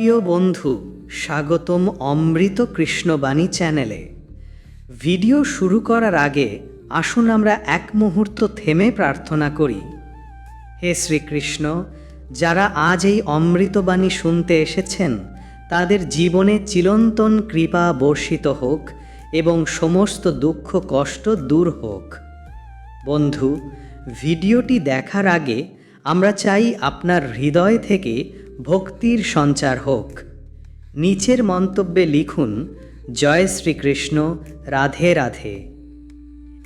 প্রিয় বন্ধু, স্বাগতম অমৃত কৃষ্ণবাণী চ্যানেলে। ভিডিও শুরু করার আগে আসুন আমরা এক মুহূর্ত থেমে প্রার্থনা করি। হে শ্রীকৃষ্ণ, যারা আজ এই অমৃতবাণী শুনতে এসেছেন তাদের জীবনে চিরন্তন কৃপা বর্ষিত হোক এবং সমস্ত দুঃখ কষ্ট দূর হোক। বন্ধু, ভিডিওটি দেখার আগে আমরা চাই আপনার হৃদয় থেকে ভক্তির সঞ্চার হোক। নিচের মন্তব্যে লিখুন, জয় শ্রীকৃষ্ণ, রাধে রাধে।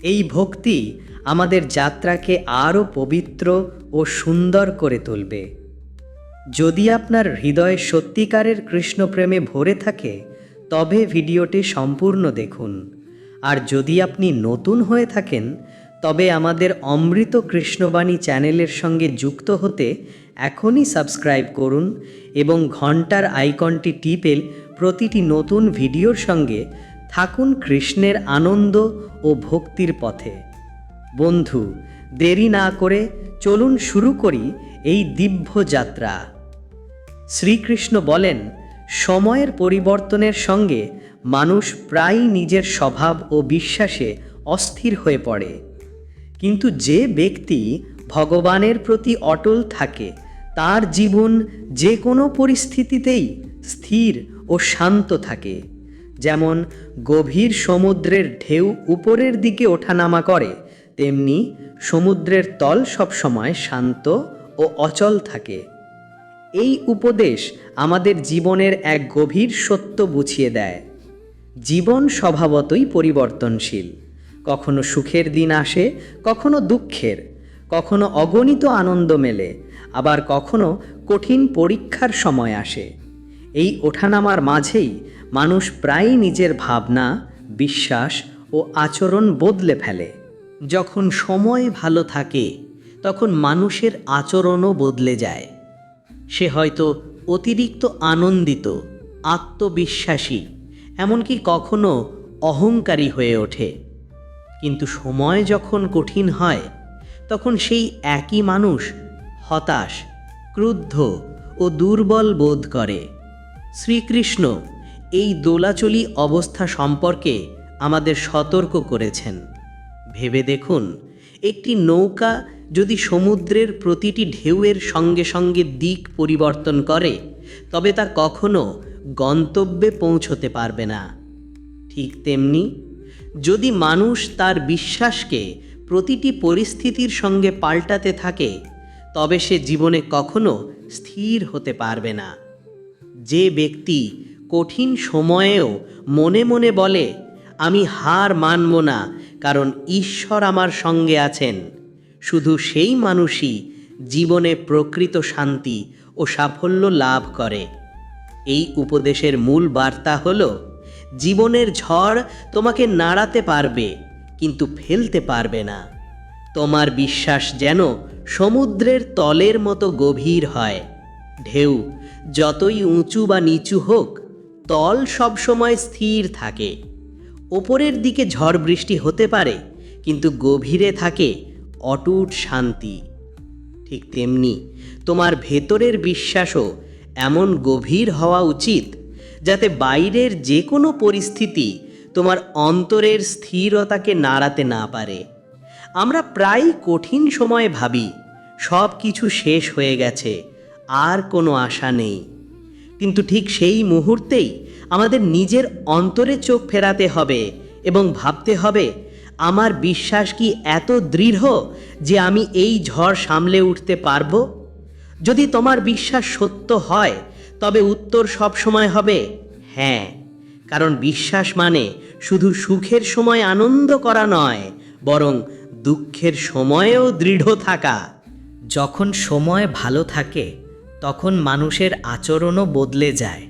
এই ভক্তি আমাদের যাত্রাকে আরও পবিত্র ও সুন্দর করে তুলবে। যদি আপনার হৃদয় সত্যিকারের কৃষ্ণপ্রেমে ভরে থাকে তবে ভিডিওটি সম্পূর্ণ দেখুন। আর যদি আপনি নতুন হয়ে থাকেন তবে আমাদের অমৃত কৃষ্ণবাণী চ্যানেলের সঙ্গে যুক্ত হতে এখনই সাবস্ক্রাইব করুন এবং ঘন্টার আইকনটি টিপে প্রতিটি নতুন ভিডিওর সঙ্গে থাকুন কৃষ্ণের আনন্দ ও ভক্তির পথে। বন্ধু, দেরি না করে চলুন শুরু করি এই দিব্য যাত্রা। শ্রীকৃষ্ণ বলেন, সময়ের পরিবর্তনের সঙ্গে মানুষ প্রায়ই নিজের স্বভাব ও বিশ্বাসে অস্থির হয়ে পড়ে, কিন্তু যে ব্যক্তি ভগবানের প্রতি অটল থাকে তার জীবন যে কোনো পরিস্থিতিতেই স্থির ও শান্ত থাকে। যেমন গভীর সমুদ্রের ঢেউ উপরের দিকে ওঠানামা করে, তেমনি সমুদ্রের তল সবসময় শান্ত ও অচল থাকে। এই উপদেশ আমাদের জীবনের এক গভীর সত্য বুঝিয়ে দেয়। জীবন স্বভাবতই পরিবর্তনশীল। কখনো সুখের দিন আসে, কখনো দুঃখের, কখনো অগণিত আনন্দ মেলে, আবার কখনো কঠিন পরীক্ষার সময় আসে। এই ওঠানামার মাঝেই মানুষ প্রায়ই নিজের ভাবনা, বিশ্বাস ও আচরণ বদলে ফেলে। যখন সময় ভালো থাকে তখন মানুষের আচরণও বদলে যায়। সে হয়তো অতিরিক্ত আনন্দিত, আত্মবিশ্বাসী, এমনকি কখনো অহংকারী হয়ে ওঠে। কিন্তু সময় যখন কঠিন হয় তখন সেই একই মানুষ হতাশ, ক্রুদ্ধ ও দুর্বল বোধ করে। শ্রীকৃষ্ণ এই দোলাচলি অবস্থা সম্পর্কে আমাদের সতর্ক করেছেন। ভেবে দেখুন, একটি নৌকা যদি সমুদ্রের প্রতিটি ঢেউয়ের সঙ্গে সঙ্গে দিক পরিবর্তন করে তবে তা কখনো গন্তব্যে পৌঁছতে পারবে না। ঠিক তেমনি যদি মানুষ তার বিশ্বাসকে প্রতিটি পরিস্থিতির সঙ্গে পাল্টাতে থাকে তবে সে জীবনে কখনো স্থির হতে পারবে না। যে ব্যক্তি কঠিন সময়েও মনে মনে বলে, আমি হার মানব না কারণ ঈশ্বর আমার সঙ্গে আছেন, শুধু সেই মানুষই জীবনে প্রকৃত শান্তি ও সাফল্য লাভ করে। এই উপদেশের মূল বার্তা হলো, জীবনের ঝড় তোমাকে নাড়াতে পারবে কিন্তু ফেলতে পারবে না। তোমার বিশ্বাস যেন সমুদ্রের তলের মতো গভীর হয়। ঢেউ যতই উঁচু বা নিচু হোক, তল সবসময় স্থির থাকে। ওপরের দিকে ঝড় বৃষ্টি হতে পারে, কিন্তু গভীরে থাকে অটুট শান্তি। ঠিক তেমনি তোমার ভেতরের বিশ্বাসও এমন গভীর হওয়া উচিত যাতে বাইরের যে কোনো পরিস্থিতি তোমার অন্তরের স্থিরতাকে নাড়াতে না পারে। আমরা প্রায়ই কঠিন সময়ে ভাবি, সব কিছু শেষ হয়ে গেছে, আর কোনো আশা নেই। কিন্তু ঠিক সেই মুহূর্তেই আমাদের নিজের অন্তরে চোখ ফেরাতে হবে এবং ভাবতে হবে, আমার বিশ্বাস কি এত দৃঢ় যে আমি এই ঝড় সামলে উঠতে পারবো? যদি তোমার বিশ্বাস সত্য হয় তবে উত্তর সবসময় হবে হ্যাঁ, কারণ বিশ্বাস মানে শুধু সুখের সময় আনন্দ করা নয়, বরং দুঃখের সময়েও দৃঢ় থাকা। যখন সময় ভালো থাকে তখন মানুষের আচরণও বদলে যায়।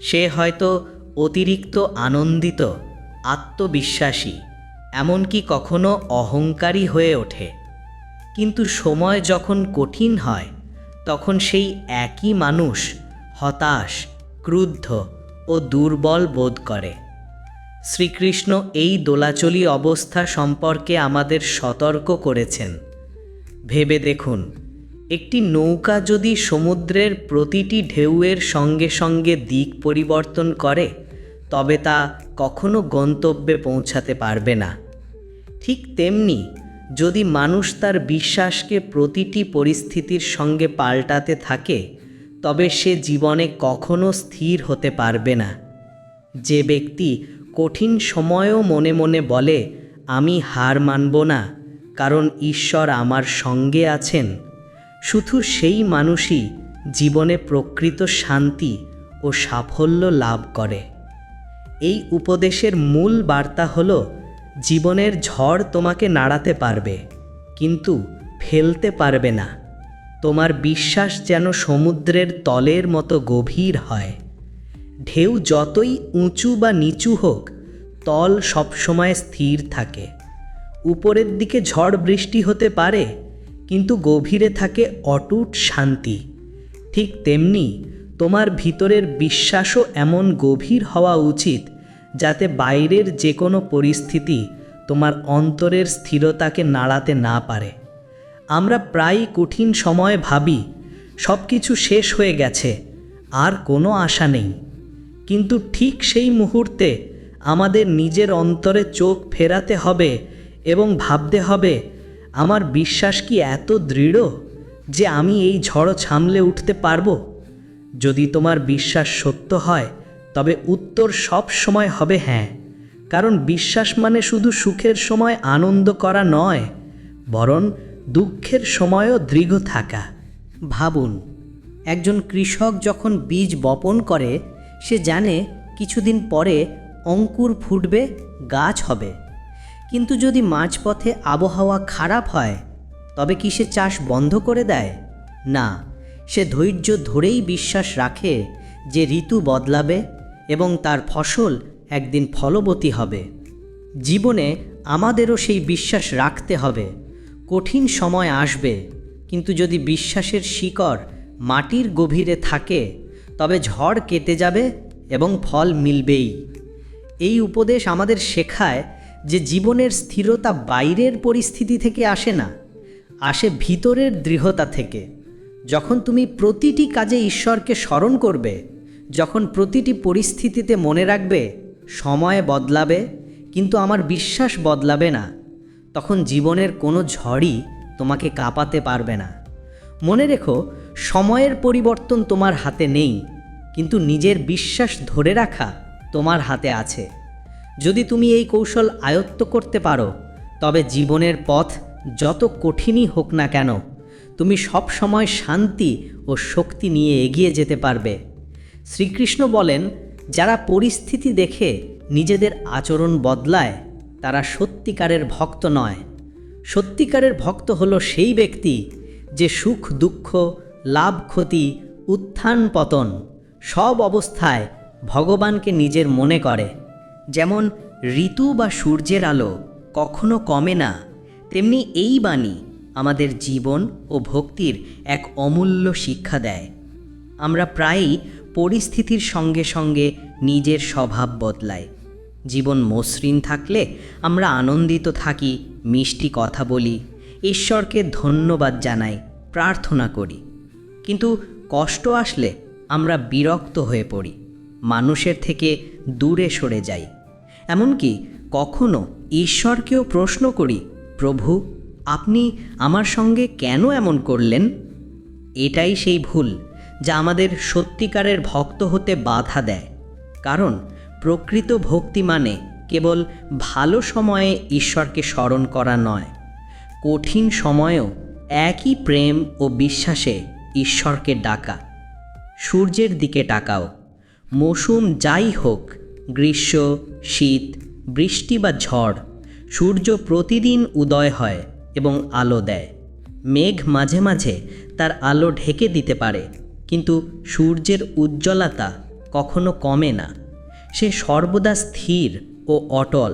সে হয়তো অতিরিক্ত আনন্দিত, আত্মবিশ্বাসী, এমনকি কখনো অহংকারী হয়ে ওঠে। কিন্তু সময় যখন কঠিন হয় তখন সেই একই মানুষ হতাশ, ক্রুদ্ধ ও দুর্বল বোধ করে। শ্রীকৃষ্ণ এই দোলাচলি অবস্থা সম্পর্কে আমাদের সতর্ক করেছেন। ভেবে দেখুন, একটি নৌকা যদি সমুদ্রের প্রতিটি ঢেউয়ের সঙ্গে সঙ্গে দিক পরিবর্তন করে তবে তা কখনো গন্তব্যে পৌঁছাতে পারবে না। ঠিক তেমনি যদি মানুষ তার বিশ্বাসকে প্রতিটি পরিস্থিতির সঙ্গে পাল্টাতে থাকে তবে সে জীবনে কখনো স্থির হতে পারবে না। যে ব্যক্তি কঠিন সময়েও মনে মনে বলে আমি হার মানব না, কারণ ঈশ্বর আমার সঙ্গে আছেন, শুধু সেই মানুষই জীবনে প্রকৃত শান্তি ও সাফল্য লাভ করে। এই উপদেশের মূল বার্তা হল, জীবনের ঝড় তোমাকে নাড়াতে পারবে কিন্তু ফেলতে পারবে না। তোমার বিশ্বাস যেন সমুদ্রের তলের মতো গভীর হয়। ঢেউ যতই উঁচু বা নিচু হোক, তল সবসময় স্থির থাকে। উপরের দিকে ঝড় বৃষ্টি হতে পারে কিন্তু গভীরে থাকে অটুট শান্তি। ঠিক তেমনি তোমার ভিতরের বিশ্বাসও এমন গভীর হওয়া উচিত যাতে বাইরের যে কোনো পরিস্থিতি তোমার অন্তরের স্থিরতাকে নাড়াতে না পারে। আমরা প্রায়ই কঠিন সময়ে ভাবি সব কিছু শেষ হয়ে গেছে, আর কোনো আশা নেই। কিন্তু ঠিক সেই মুহূর্তে আমাদের নিজের অন্তরে চোখ ফেরাতে হবে এবং ভাবতে হবে, আমার বিশ্বাস কি এত দৃঢ় যে আমি এই ঝড় সামলে উঠতে পারবো? যদি তোমার বিশ্বাস সত্য হয় তবে উত্তর সব সময় হবে হ্যাঁ, কারণ বিশ্বাস মানে শুধু সুখের সময় আনন্দ করা নয়, বরং দুঃখের সময়ও দৃঢ় থাকা। ভাবুন, একজন কৃষক যখন বীজ বপন করে সে জানে কিছুদিন পরে অঙ্কুর ফুটবে, গাছ হবে। কিন্তু যদি মাঝপথে আবহাওয়া খারাপ হয় তবে কি সে চাষ বন্ধ করে দেয়? না, সে ধৈর্য ধরেই বিশ্বাস রাখে যে ঋতু বদলাবে এবং তার ফসল একদিন ফলবতী হবে। জীবনে আমাদেরও সেই বিশ্বাস রাখতে হবে। কঠিন সময় আসবে, কিন্তু যদি বিশ্বাসের শিকড় মাটির গভীরে থাকে তবে ঝড় কেটে যাবে এবং ফল মিলবেই। এই উপদেশ আমাদের শেখায় যে জীবনের স্থিরতা বাইরের পরিস্থিতি থেকে আসে না, আসে ভিতরের দৃঢ়তা থেকে। যখন তুমি প্রতিটি কাজে ঈশ্বরকে স্মরণ করবে, যখন প্রতিটি পরিস্থিতিতে মনে রাখবে সময় বদলাবে কিন্তু আমার বিশ্বাস বদলাবে না, তখন জীবনের কোনো ঝড়ই তোমাকে কাঁপাতে পারবে না। মনে রেখো, সময়ের পরিবর্তন তোমার হাতে নেই, কিন্তু নিজের বিশ্বাস ধরে রাখা তোমার হাতে আছে। যদি তুমি এই কৌশল আয়ত্ত করতে পারো তবে জীবনের পথ যত কঠিনই হোক না কেন তুমি সব সময় শান্তি ও শক্তি নিয়ে এগিয়ে যেতে পারবে। শ্রীকৃষ্ণ বলেন, যারা পরিস্থিতি দেখে নিজেদের আচরণ বদলায় তারা সত্যিকারের ভক্ত নয়। সত্যিকারের ভক্ত হলো সেই ব্যক্তি যে সুখ দুঃখ, লাভ ক্ষতি, উত্থান পতন সব অবস্থায় ভগবানকে নিজের মনে করে। যেমন ঋতু বা সূর্যের আলো কখনো কমে না, তেমনি এই বাণী আমাদের জীবন ও ভক্তির এক অমূল্য শিক্ষা দেয়। আমরা প্রায়ই পরিস্থিতির সঙ্গে সঙ্গে নিজের স্বভাব বদলাই। জীবন মসৃণ থাকলে আমরা আনন্দিত থাকি, মিষ্টি কথা বলি, ঈশ্বরকে ধন্যবাদ জানাই, প্রার্থনা করি। কিন্তু কষ্ট আসলে আমরা বিরক্ত হয়ে পড়ি, মানুষের থেকে দূরে সরে যাই। এমনকি কখনো ঈশ্বরকেও প্রশ্ন করি, প্রভু, আপনি আমার সঙ্গে কেন এমন করলেন? এটাই সেই ভুল যা আমাদের সত্যিকারের ভক্ত হতে বাধা দেয়। কারণ প্রকৃত ভক্তি মানে কেবল ভালো সময়ে ঈশ্বরকে স্মরণ করা নয়, কঠিন সময়েও একই প্রেম ও বিশ্বাসে ঈশ্বরকে ডাকা। সূর্যের দিকে তাকাও, মৌসুম যাই হোক, গ্রীষ্ম, শীত, বৃষ্টি বা ঝড়, সূর্য প্রতিদিন উদয় হয় এবং আলো দেয়। মেঘ মাঝে মাঝে তার আলো ঢেকে দিতে পারে, কিন্তু সূর্যের উজ্জ্বলতা কখনো কমে না, সে সর্বদা স্থির ও অটল।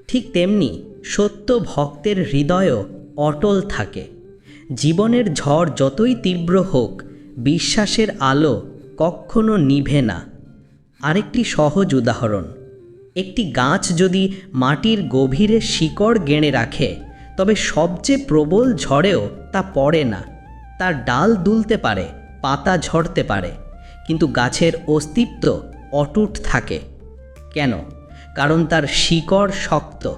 ঠিক তেমনি সত্য ভক্তের হৃদয়ও অটল থাকে। জীবনের ঝড় যতই তীব্র হোক, বিশ্বাসের আলো কখনো নিভে না। আরেকটি সহজ উদাহরণ, একটি গাছ যদি মাটির গভীরে শিকড় গেঁড়ে রাখে তবে সবচেয়ে প্রবল ঝড়েও তা পড়ে না। তার ডাল দুলতে পারে, পাতা ঝরতে পারে, কিন্তু গাছের অস্তিত্ব অটুট থাকে। কেন? কারণ তার শিকড় শক্ত।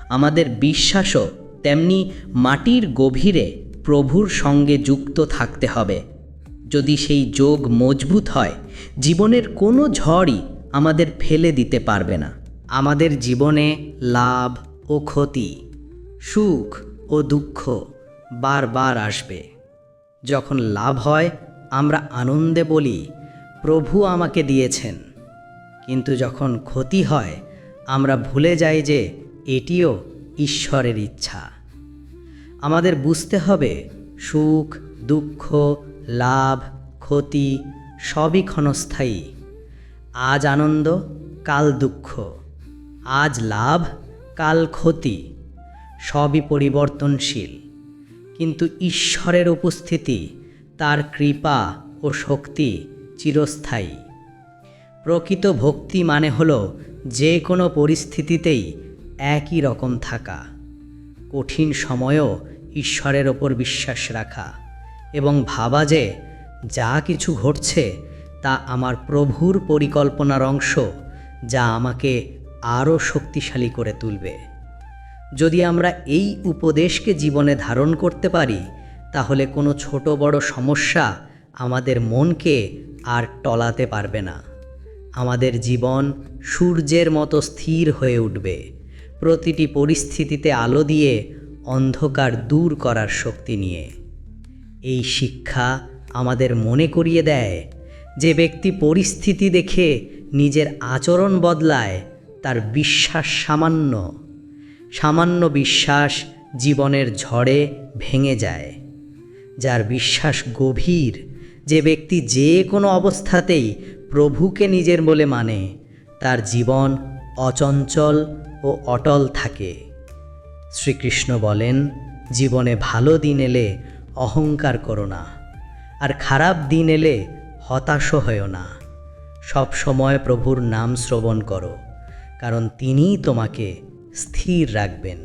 আমাদের বিশ্বাসও তেমনি মাটির গভীরে প্রভুর সঙ্গে যুক্ত থাকতে হবে। যদি সেই যোগ মজবুত হয়, জীবনের কোনো ঝড়ই আমাদের ফেলে দিতে পারবে না। আমাদের জীবনে লাভ ও ক্ষতি, সুখ ও দুঃখ বারবার আসবে। যখন লাভ হয় আমরা আনন্দে বলি, প্রভু আমাকে দিয়েছেন। কিন্তু যখন ক্ষতি হয় আমরা ভুলে যাই যে এটিও ঈশ্বরের ইচ্ছা। আমাদের বুঝতে হবে সুখ, দুঃখ, লাভ, ক্ষতি সবই ক্ষণস্থায়ী। আজ আনন্দ, কাল দুঃখ, আজ লাভ, কাল ক্ষতি, সবই পরিবর্তনশীল। কিন্তু ঈশ্বরের উপস্থিতি, তার কৃপা ও শক্তি চিরস্থায়ী। প্রকৃত ভক্তি মানে হলো যে কোনো পরিস্থিতিতেই একই রকম থাকা, কঠিন সময়েও ঈশ্বরের ওপর বিশ্বাস রাখা এবং ভাবা যে যা কিছু ঘটছে তা আমার প্রভুর পরিকল্পনার অংশ, যা আমাকে আরও শক্তিশালী করে তুলবে। যদি আমরা এই উপদেশকে জীবনে ধারণ করতে পারি, তাহলে কোনো ছোট বড় সমস্যা আমাদের মনকে আর টলাতে পারবে না। আমাদের জীবন সূর্যের মতো স্থির হয়ে উঠবে, প্রতিটি পরিস্থিতিতে আলো দিয়ে অন্ধকার দূর করার শক্তি নিয়ে। এই শিক্ষা আমাদের মনে করিয়ে দেয়, যে ব্যক্তি পরিস্থিতি দেখে নিজের আচরণ বদলায়, তার বিশ্বাস সামান্য। সামান্য বিশ্বাস জীবনের ঝড়ে ভেঙে যায়। যার বিশ্বাস গভীর, যে ব্যক্তি যে কোনো অবস্থাতেই প্রভুকে নিজের বলে মানে, তার জীবন অচঞ্চল ও অটল থাকে। শ্রীকৃষ্ণ বলেন, জীবনে ভালো দিন এলে অহংকার করো না, আর খারাপ দিন এলে হতাশ হয়েও না। সব সময় প্রভুর নাম শ্রবণ করো, কারণ তিনিই তোমাকে স্থির রাখবেন।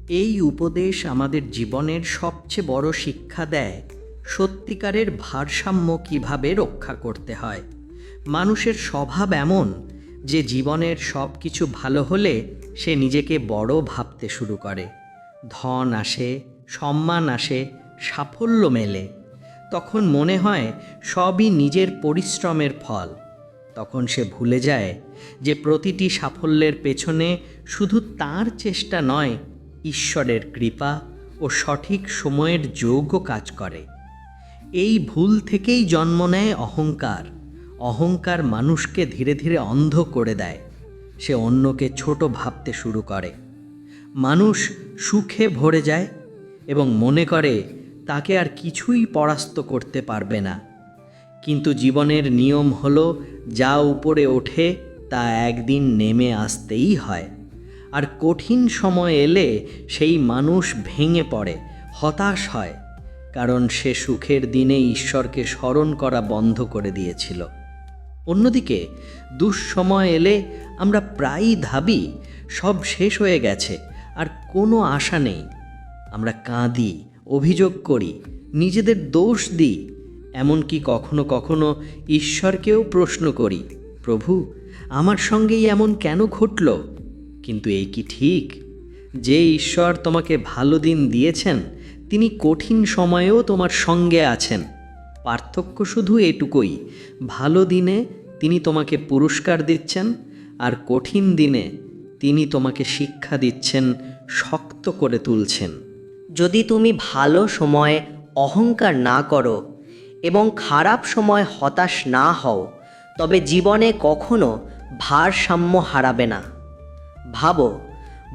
এই উপদেশ আমাদের জীবনের সবচেয়ে বড় শিক্ষা দেয় সত্যিকারের ভারসাম্য কিভাবে রক্ষা করতে হয়। মানুষের স্বভাব এমন যে জীবনের সব কিছু ভালো হলে সে নিজেকে বড় ভাবতে শুরু করে। ধন আসে, সম্মান আসে, সাফল্য মেলে, তখন মনে হয় সবই নিজের পরিশ্রমের ফল। তখন সে ভুলে যায় যে প্রতিটি সাফল্যের পেছনে শুধু তার চেষ্টা নয়, ঈশ্বরের কৃপা ও সঠিক সময়ের যোগও কাজ করে। এই ভুল থেকেই জন্ম নেয় অহংকার। অহংকার মানুষকে ধীরে ধীরে অন্ধ করে দেয়। সে অন্যকে ছোট ভাবতে শুরু করে। মানুষ সুখে ভরে যায় এবং মনে করে তাকে আর কিছুই পরাস্ত করতে পারবে না। কিন্তু জীবনের নিয়ম হলো, যা উপরে ওঠে তা একদিন নেমে আসতেই হয়। আর কঠিন সময় এলে সেই মানুষ ভেঙে পড়ে, হতাশ হয়, কারণ সে সুখের দিনে ঈশ্বরকে স্মরণ করা বন্ধ করে দিয়েছিল। অন্যদিকে দুঃসময় এলে আমরা প্রায়ই ভাবি সব শেষ হয়ে গেছে, আর কোনো আশা নেই। আমরা কাঁদি, অভিযোগ করি, নিজেদের দোষ দিই, এমনকি কখনো কখনো ঈশ্বরকেও প্রশ্ন করি, প্রভু আমার সঙ্গেই এমন কেন ঘটল? কিন্তু এই কি ঠিক? যে ঈশ্বর তোমাকে ভালো দিন দিয়েছেন, তিনি কঠিন সময়েও তোমার সঙ্গে আছেন। পার্থক্য শুধু এটুকুই, ভালো দিনে তিনি তোমাকে পুরস্কার দিচ্ছেন, আর কঠিন দিনে তিনি তোমাকে শিক্ষা দিচ্ছেন, শক্ত করে তুলছেন। যদি তুমি ভালো সময়ে অহংকার না করো এবং খারাপ সময় হতাশ না হও, তবে জীবনে কখনো ভারসাম্য হারাবে না। ভাবো,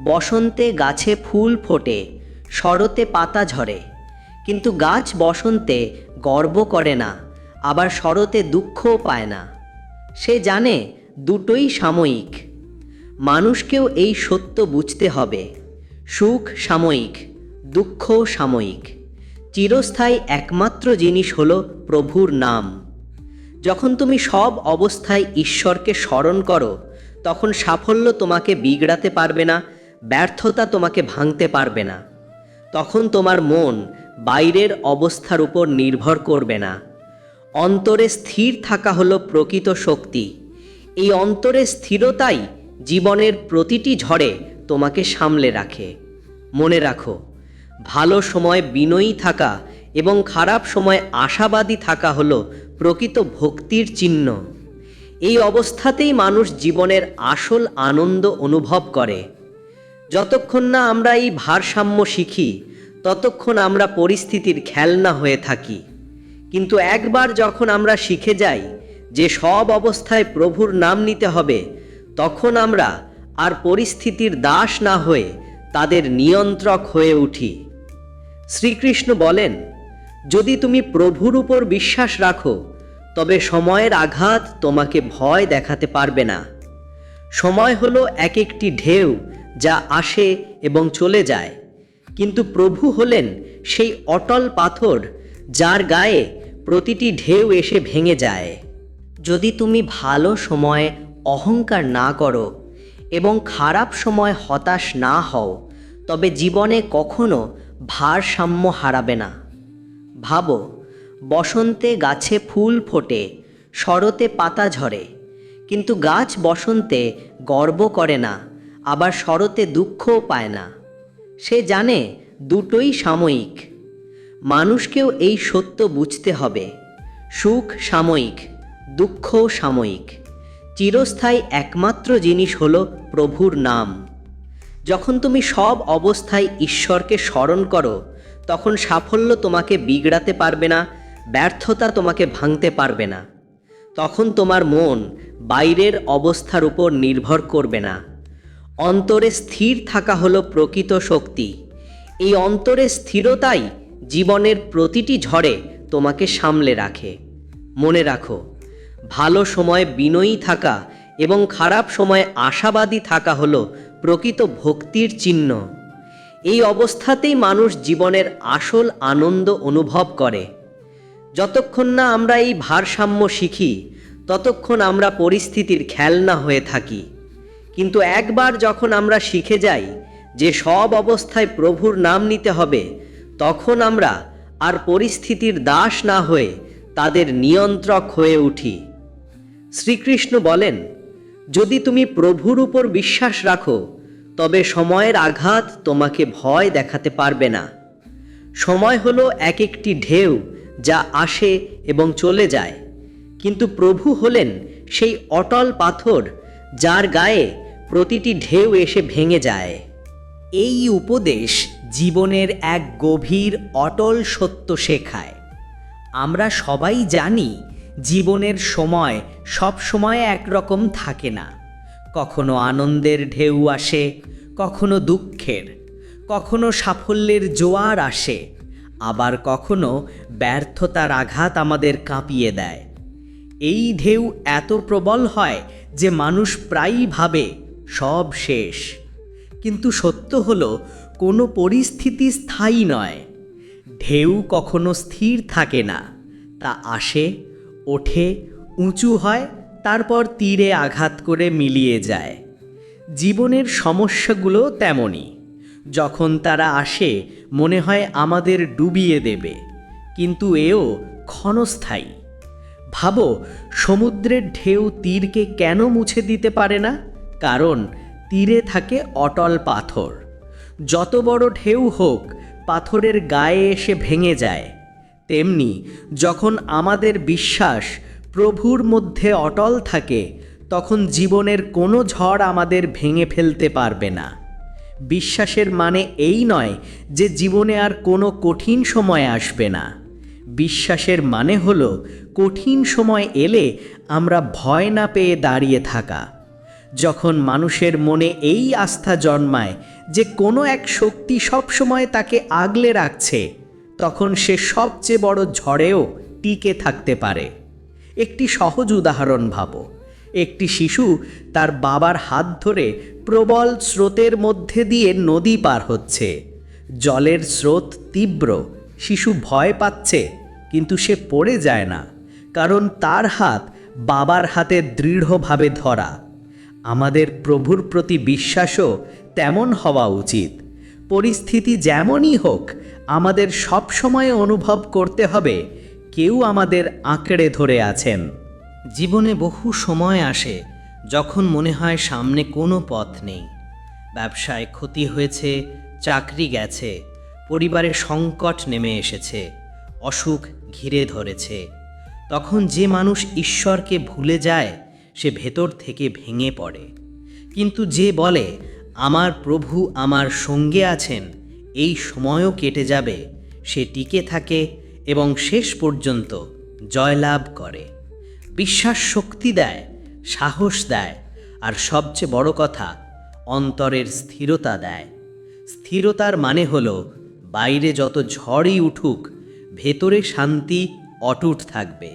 বসন্তে গাছে ফুল ফোটে, শরতে পাতা ঝরে, কিন্তু গাছ বসন্তে গর্ব করে না, আবার শরতে দুঃখও পায় না। সে জানে দুটোই সাময়িক। মানুষকেও এই সত্য বুঝতে হবে, সুখ সাময়িক, দুঃখ সাময়িক। চিরস্থায়ী একমাত্র জিনিস হলো প্রভুর নাম। যখন তুমি সব অবস্থায় ঈশ্বরকে স্মরণ করো, তখন সাফল্য তোমাকে বিগড়াতে পারবে না, ব্যর্থতা তোমাকে ভাঙতে পারবে না। তখন তোমার মন বাইরের অবস্থার উপর নির্ভর করবে না। অন্তরে স্থির থাকা হলো প্রকৃত শক্তি। এই অন্তরের স্থিরতাই জীবনের প্রতিটি ঝড়ে তোমাকে সামলে রাখে। মনে রাখো, ভালো সময় বিনয়ী থাকা এবং খারাপ সময় আশাবাদী থাকা হলো প্রকৃত ভক্তির চিহ্ন। এই অবস্থাতেই মানুষ জীবনের আসল আনন্দ অনুভব করে। যতক্ষণ না আমরা এই ভারসাম্য শিখি, ততক্ষণ আমরা পরিস্থিতির খেলনা হয়ে থাকি। কিন্তু একবার যখন আমরা শিখে যাই যে সব অবস্থায় প্রভুর নাম নিতে হবে, তখন আমরা আর পরিস্থিতির দাস না হয়ে তাদের নিয়ন্ত্রক হয়ে উঠি। শ্রীকৃষ্ণ বলেন, যদি তুমি প্রভুর উপর বিশ্বাস রাখো, তবে সময়ের আঘাত তোমাকে ভয় দেখাতে পারবে না। সময় হলো এক একটি ঢেউ যা আসে এবং চলে যায়, কিন্তু প্রভু হলেন সেই অটল পাথর যার গায়ে প্রতিটি ঢেউ এসে ভেঙে যায়। যদি তুমি ভালো সময়ে অহংকার না করো এবং খারাপ সময় হতাশ না হও, তবে জীবনে কখনো ভারসাম্য হারাবে না। ভাবো, বসন্তে গাছে ফুল ফোটে, শরতে পাতা ঝরে, কিন্তু গাছ বসন্তে গর্ব করে না, আবার শরতে দুঃখও পায় না। সে জানে দুটোই সাময়িক। মানুষকেও এই সত্য বুঝতে হবে। সুখ সাময়িক, দুঃখও সাময়িক। চিরস্থায়ী একমাত্র জিনিস হলো প্রভুর নাম। যখন তুমি সব অবস্থায় ঈশ্বরকে স্মরণ করো, তখন সাফল্য তোমাকে বিগড়াতে পারবে না, ব্যর্থতা তোমাকে ভাঙতে পারবে না। তখন তোমার মন বাইরের অবস্থার উপর নির্ভর করবে না। অন্তরে স্থির থাকা হলো প্রকৃত শক্তি। এই অন্তরের স্থিরতাই জীবনের প্রতিটি ঝড়ে তোমাকে সামলে রাখে। মনে রাখো, ভালো সময় বিনয়ী থাকা এবং খারাপ সময়ে আশাবাদী থাকা হলো প্রকৃত ভক্তির চিহ্ন। এই অবস্থাতেই মানুষ জীবনের আসল আনন্দ অনুভব করে। যতক্ষণ না আমরা এই ভারসাম্য শিখি, ততক্ষণ আমরা পরিস্থিতির খেলনা হয়ে থাকি। কিন্তু একবার যখন আমরা শিখে যাই যে সব অবস্থায় প্রভুর নাম নিতে হবে, তখন আমরা আর পরিস্থিতির দাস না হয়ে তাদের নিয়ন্ত্রক হয়ে উঠি। শ্রীকৃষ্ণ বলেন, যদি তুমি প্রভুর উপর বিশ্বাস রাখো, তবে সময়ের আঘাত তোমাকে ভয় দেখাতে পারবে না। সময় হলো এক একটি ঢেউ যা আসে এবং চলে যায়, কিন্তু প্রভু হলেন সেই অটল পাথর যার গায়ে প্রতিটি ঢেউ এসে ভেঙে যায়। এই উপদেশ জীবনের এক গভীর অটল সত্য শেখায়। আমরা সবাই জানি জীবনের সময় সব সময় একরকম থাকে না। কখনো আনন্দের ঢেউ আসে, কখনো দুঃখের, কখনো সাফল্যের জোয়ার আসে, আবার কখনো ব্যর্থতার আঘাত আমাদের কাঁপিয়ে দেয়। এই ঢেউ এত প্রবল হয় যে মানুষ প্রায়ই ভাবে সব শেষ। কিন্তু সত্য হলো, কোনো পরিস্থিতি স্থায়ী নয়। ঢেউ কখনো স্থির থাকে না, তা আসে, ওঠে, উঁচু হয়, তারপর তীরে আঘাত করে মিলিয়ে যায়। জীবনের সমস্যাগুলো তেমনই। যখন তারা আসে, মনে হয় আমাদের ডুবিয়ে দেবে, কিন্তু এও ক্ষণস্থায়ী। ভাবো, সমুদ্রের ঢেউ তীরকে কেন মুছে দিতে পারে না? কারণ তীরে থাকে অটল পাথর। যত বড় ঢেউ হোক, পাথরের গায়ে এসে ভেঙে যায়। তেমনি যখন আমাদের বিশ্বাস প্রভুর মধ্যে অটল থাকে, তখন জীবনের কোনো ঝড় আমাদের ভেঙে ফেলতে পারবে না। বিশ্বাসের মানে এই নয় যে জীবনে আর কোনো কঠিন সময় আসবে না। বিশ্বাসের মানে হলো কঠিন সময় এলে আমরা ভয় না পেয়ে দাঁড়িয়ে থাকা। যখন মানুষের মনে এই আস্থা জন্মায় যে কোনো এক শক্তি সবসময় তাকে আগলে রাখছে, তখন সে সবচেয়ে বড় ঝড়েও টিকে থাকতে পারে। একটি সহজ উদাহরণ ভাবো। একটি শিশু তার বাবার হাত ধরে প্রবল স্রোতের মধ্যে দিয়ে নদী পার হচ্ছে। জলের স্রোত তীব্র, শিশু ভয় পাচ্ছে, কিন্তু সে পড়ে যায় না, কারণ তার হাত বাবার হাতে দৃঢ়ভাবে ধরা। আমাদের প্রভুর প্রতি বিশ্বাসও তেমন হওয়া উচিত। পরিস্থিতি যেমনই হোক, আমাদের সব সময় অনুভব করতে হবে কেউ আমাদের আঁকড়ে ধরে আছেন। জীবনে বহু সময় আসে যখন মনে হয় সামনে কোনো পথ নেই। ব্যবসায় ক্ষতি হয়েছে, চাকরি গেছে, পরিবারে সংকট নেমে এসেছে, অসুখ ঘিরে ধরেছে। তখন যে মানুষ ঈশ্বরকে ভুলে যায় সে ভেতর থেকে ভেঙে পড়ে। কিন্তু যে বলে আমার প্রভু আমার সঙ্গে আছেন, এই সময়ও কেটে যাবে, সে টিকে থাকে এবং শেষ পর্যন্ত জয়লাভ করে। বিশ্বাস শক্তি দেয়, সাহস দেয়, আর সবচেয়ে বড় কথা অন্তরের স্থিরতা দেয়। স্থিরতার মানে হলো বাইরে যত ঝড়ই উঠুক ভেতরে শান্তি অটুট থাকবে।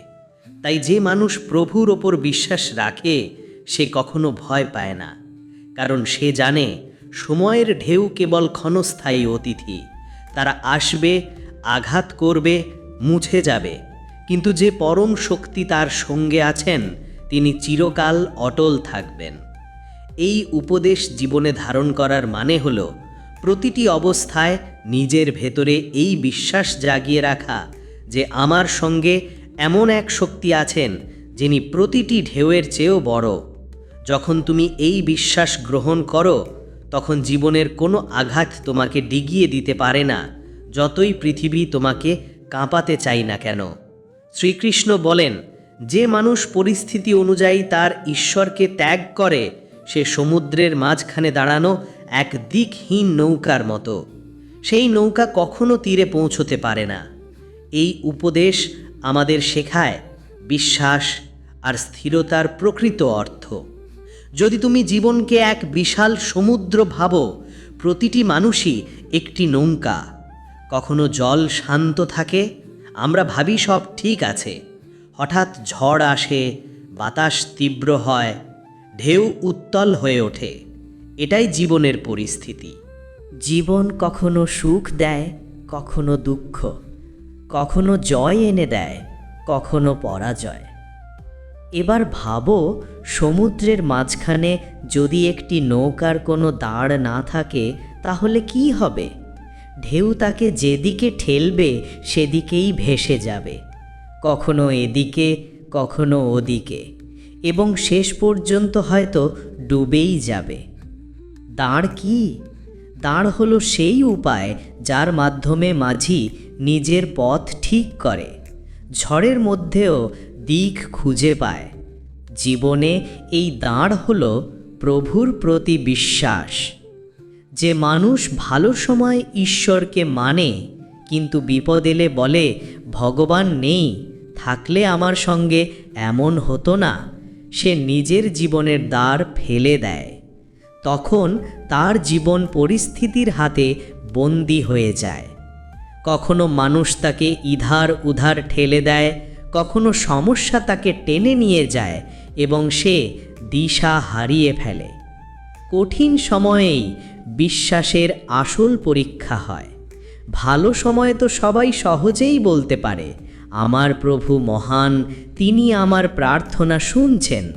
তাই যে মানুষ প্রভুর ওপর বিশ্বাস রাখে সে কখনো ভয় পায় না, কারণ সে জানে সময়ের ঢেউ কেবল ক্ষণস্থায়ী অতিথি। তারা আসবে, আঘাত করবে, মুছে যাবে, কিন্তু যে পরম শক্তি তার সঙ্গে আছেন তিনি চিরকাল অটল থাকবেন। এই উপদেশ জীবনে ধারণ করার মানে হলো প্রতিটি অবস্থায় নিজের ভেতরে এই বিশ্বাস জাগিয়ে রাখা যে আমার সঙ্গে এমন এক শক্তি আছেন যিনি প্রতিটি ঢেউয়ের চেয়েও বড়। যখন তুমি এই বিশ্বাস গ্রহণ করো তখন জীবনের কোনো আঘাত তোমাকে ডিগিয়ে দিতে পারে না, যতই পৃথিবী তোমাকে কাঁপাতে চাই না কেন। শ্রীকৃষ্ণ বলেন, যে মানুষ পরিস্থিতি অনুযায়ী তার ঈশ্বরকে ত্যাগ করে সে সমুদ্রের মাঝখানে দাঁড়ানো এক দিকহীন নৌকার মতো। সেই নৌকা কখনো তীরে পৌঁছতে পারে না। এই উপদেশ আমাদের শেখায় বিশ্বাস আর স্থিরতার প্রকৃত অর্থ। যদি তুমি জীবনকে এক বিশাল সমুদ্র ভাবো, প্রতিটি মানুষই একটি নৌকা। কখনো জল শান্ত থাকে, আমরা ভাবি সব ঠিক আছে। হঠাৎ ঝড় আসে, বাতাস তীব্র হয়, ঢেউ উত্তল হয়ে ওঠে। এটাই জীবনের পরিস্থিতি। জীবন কখনো সুখ দেয়, কখনো দুঃখ, কখনো জয় এনে দেয়, কখনো পরাজয়। এবার ভাবো, সমুদ্রের মাঝখানে যদি একটি নৌকার কোনো দাঁড় না থাকে তাহলে কি হবে? ঢেউ তাকে যেদিকে ঠেলবে সেদিকেই ভেসে যাবে, কখনো এদিকে কখনো ওদিকে, এবং শেষ পর্যন্ত হয়তো ডুবেই যাবে। দাঁড় কি? দাঁড় হলো সেই উপায় যার মাধ্যমে মাঝি নিজের পথ ঠিক করে, ঝড়ের মধ্যেও দিক খুঁজে পায়। জীবনে এই দাঁড় হলো প্রভুর প্রতি বিশ্বাস। যে মানুষ ভালো সময় ঈশ্বরকে মানে কিন্তু বিপদ এলে বলে ভগবান নেই, থাকলে আমার সঙ্গে এমন হতো না, সে নিজের জীবনের দ্বার ফেলে দেয়। তখন তার জীবন পরিস্থিতির হাতে বন্দী হয়ে যায়। কখনো মানুষ তাকে ইধার উধার ঠেলে দেয়, কখনো সমস্যা তাকে টেনে নিয়ে যায় এবং সে দিশা হারিয়ে ফেলে। কঠিন সময়েই বিশ্বাসের আসল পরীক্ষা হয়। ভালো সময় তো সবাই সহজেই বলতে পারে আমার প্রভু মহান, তিনি আমার প্রার্থনা শুনছেন।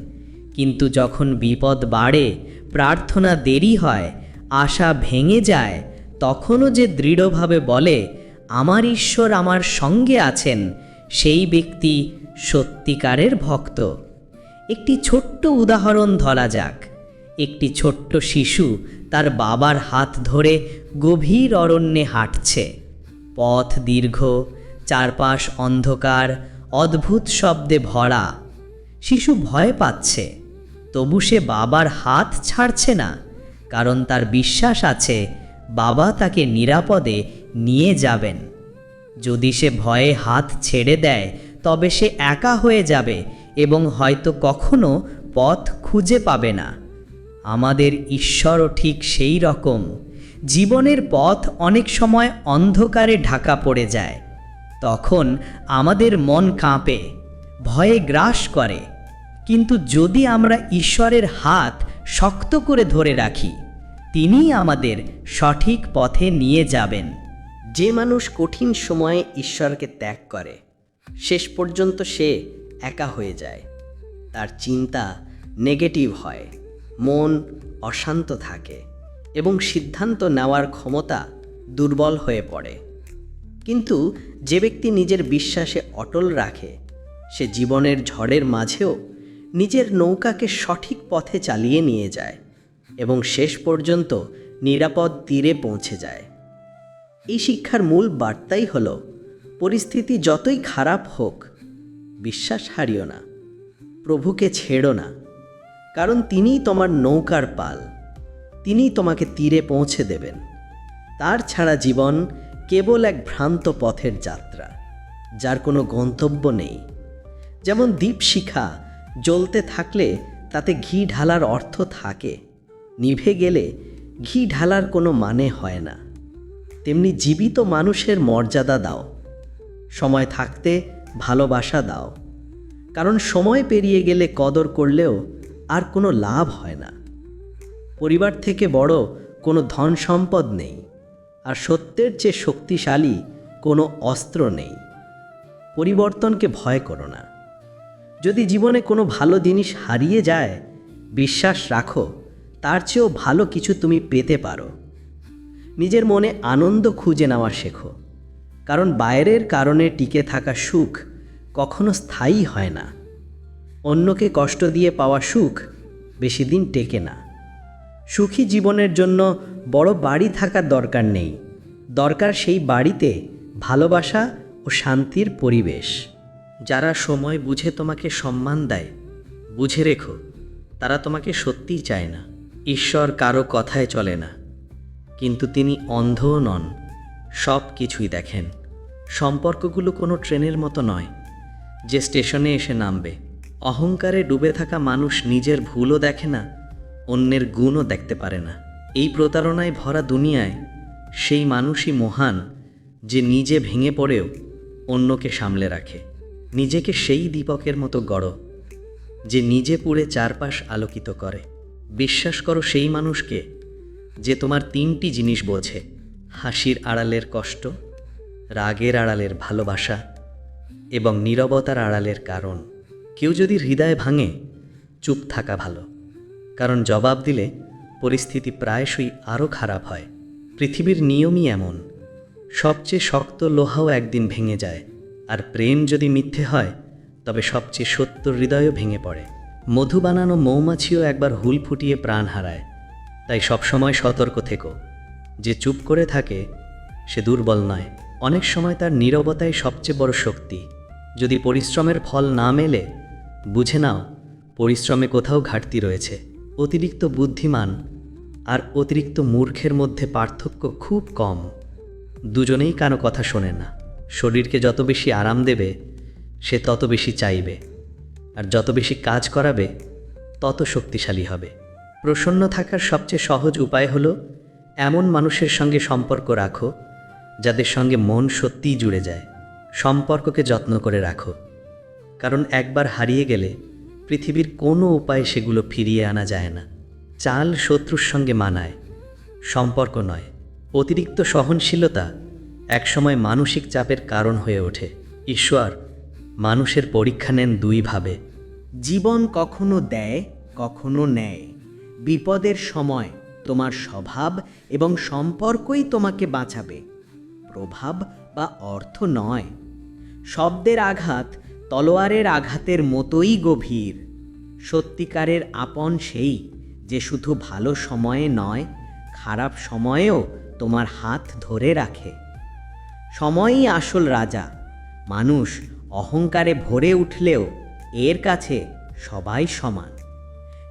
কিন্তু যখন বিপদ বাড়ে, প্রার্থনা দেরি হয়, আশা ভেঙে যায়, তখনও যে দৃঢ়ভাবে বলে আমার ঈশ্বর আমার সঙ্গে আছেন, সেই ব্যক্তি সত্যিকারের ভক্ত। একটি ছোট্ট উদাহরণ ধরা যাক। একটি ছোট্ট শিশু তার বাবার হাত ধরে গভীর অরণ্যে হাঁটছে। পথ দীর্ঘ, চারপাশ অন্ধকার, অদ্ভুত শব্দে ভরা। শিশু ভয় পাচ্ছে, তবু সে বাবার হাত ছাড়ছে না, কারণ তার বিশ্বাস আছে বাবা তাকে নিরাপদে নিয়ে যাবেন। যদি সে ভয়ে হাত ছেড়ে দেয় তবে সে একা হয়ে যাবে এবং হয়তো কখনো পথ খুঁজে পাবে না। আমাদের ঈশ্বরও ঠিক সেই রকম। জীবনের পথ অনেক সময় অন্ধকারে ঢাকা পড়ে যায়। তখন আমাদের মন কাঁপে, ভয়ে গ্রাস করে। কিন্তু যদি আমরা ঈশ্বরের হাত শক্ত করে ধরে রাখি, তিনিই আমাদের সঠিক পথে নিয়ে যাবেন। যে মানুষ কঠিন সময়ে ঈশ্বরকে ত্যাগ করে শেষ পর্যন্ত সে একা হয়ে যায়। তার চিন্তা নেগেটিভ হয়, মন অশান্ত থাকে এবং সিদ্ধান্ত নেওয়ার ক্ষমতা দুর্বল হয়ে পড়ে। কিন্তু যে ব্যক্তি নিজের বিশ্বাসে অটল রাখে, সে জীবনের ঝড়ের মাঝেও নিজের নৌকাকে সঠিক পথে চালিয়ে নিয়ে যায় এবং শেষ পর্যন্ত নিরাপদ তীরে পৌঁছে যায়। এই শিক্ষার মূল বার্তাই হল, পরিস্থিতি যতই খারাপ হোক, বিশ্বাস হারিও না, প্রভুকে ছেড়ো না, কারণ তিনিই তোমার নৌকার পাল, তিনিই তোমাকে তীরে পৌঁছে দেবেন। তার ছাড়া জীবন কেবল এক ভ্রান্ত পথের যাত্রা, যার কোনো গন্তব্য নেই। যেমন দীপশিখা জ্বলতে থাকলে তাতে ঘি ঢালার অর্থ থাকে, নিভে গেলে ঘি ঢালার কোনো মানে হয় না। তেমনি জীবিত মানুষের মর্যাদা দাও, সময় থাকতে ভালোবাসা দাও, কারণ সময় পেরিয়ে গেলে কদর করলেও আর কোনো লাভ হয় না। পরিবার থেকে বড় কোনো ধন সম্পদ নেই, আর সত্যের চেয়ে শক্তিশালী কোনো অস্ত্র নেই। পরিবর্তনকে ভয় করো না। যদি জীবনে কোনো ভালো জিনিস হারিয়ে যায়, বিশ্বাস রাখো তার চেয়েও ভালো কিছু তুমি পেতে পারো। নিজের মনে আনন্দ খুঁজে নেওয়া শেখো, কারণ বাইরের কারণে টিকে থাকা সুখ কখনো স্থায়ী হয় না। অন্যকে কষ্ট দিয়ে পাওয়া সুখ বেশি দিন টেকে না। সুখী জীবনের জন্য বড় বাড়ি থাকার দরকার নেই, দরকার সেই বাড়িতে ভালোবাসা ও শান্তির পরিবেশ। যারা সময় বুঝে তোমাকে সম্মান দেয়, বুঝে রেখো তারা তোমাকে সত্যিই চায় না। ঈশ্বর কারো কথায় চলে না, কিন্তু তিনি অন্ধও নন, সব কিছুই দেখেন। সম্পর্কগুলো কোনো ট্রেনের মতো নয় যে স্টেশনে এসে নামবে। অহংকারে ডুবে থাকা মানুষ নিজের ভুলও দেখে না, অন্যের গুণও দেখতে পারে না। এই প্রতারণায় ভরা দুনিয়ায় সেই মানুষই মহান, যে নিজে ভেঙে পড়েও অন্যকে সামলে রাখে। নিজেকে সেই দীপকের মতো গড়ো, যে নিজে পুড়ে চারপাশ আলোকিত করে। বিশ্বাস করো সেই মানুষকে যে তোমার তিনটি জিনিস বোঝে: হাসির আড়ালের কষ্ট, রাগের আড়ালের ভালোবাসা এবং নীরবতার আড়ালের কারণ। কেউ যদি হৃদয় ভাঙে, চুপ থাকা ভালো, কারণ জবাব দিলে পরিস্থিতি প্রায়শই আরও খারাপ হয়। পৃথিবীর নিয়মই এমন, সবচেয়ে শক্ত লোহাও একদিন ভেঙে যায়, আর প্রেম যদি মিথ্যে হয় তবে সবচেয়ে সত্য হৃদয়ও ভেঙে পড়ে। মধু বানানো মৌমাছিও একবার হুল ফুটিয়ে প্রাণ হারায়। তাই সবসময় সতর্ক থেকো, যে চুপ করে থাকে সে দুর্বল নয়, অনেক সময় তার নীরবতাই সবচেয়ে বড় শক্তি। যদি পরিশ্রমের ফল না মেলে, বুঝে নাও পরিশ্রমে কোথাও ঘাটতি রয়েছে। অতিরিক্ত বুদ্ধিমান আর অতিরিক্ত মূর্খের মধ্যে পার্থক্য খুব কম। দুজনেই কারো কথা শোনে না। শরীরকে যত বেশি আরাম দেবে সে তত বেশি চাইবে, আর যত বেশি কাজ করাবে তত শক্তিশালী হবে। প্রসন্ন থাকার সবচেয়ে সহজ উপায় হলো এমন মানুষের সঙ্গে সম্পর্ক রাখো যাদের সঙ্গে মন সত্যিই জুড়ে যায়। সম্পর্ককে যত্ন করে রাখো, কারণ একবার হারিয়ে গেলে পৃথিবীর কোনো উপায়ে সেগুলো ফিরিয়ে আনা যায় না। চাল শত্রুর সঙ্গে মানায়, সম্পর্ক নয়। অতিরিক্ত সহনশীলতা একসময় মানসিক চাপের কারণ হয়ে ওঠে। ঈশ্বর মানুষের পরীক্ষা নেন দুইভাবে। জীবন কখনো দেয়, কখনো নেয়। বিপদের সময় তোমার স্বভাব এবং সম্পর্কই তোমাকে বাঁচাবে, প্রভাব বা অর্থ নয়। শব্দের আঘাত তলোয়ারের আঘাতের মতোই গভীর। সত্যিকারের আপন সেই যে শুধু ভালো সময়ে নয়, খারাপ সময়েও তোমার হাত ধরে রাখে। সময়ই আসল রাজা। মানুষ অহংকারে ভরে উঠলেও এর কাছে সবাই সমান।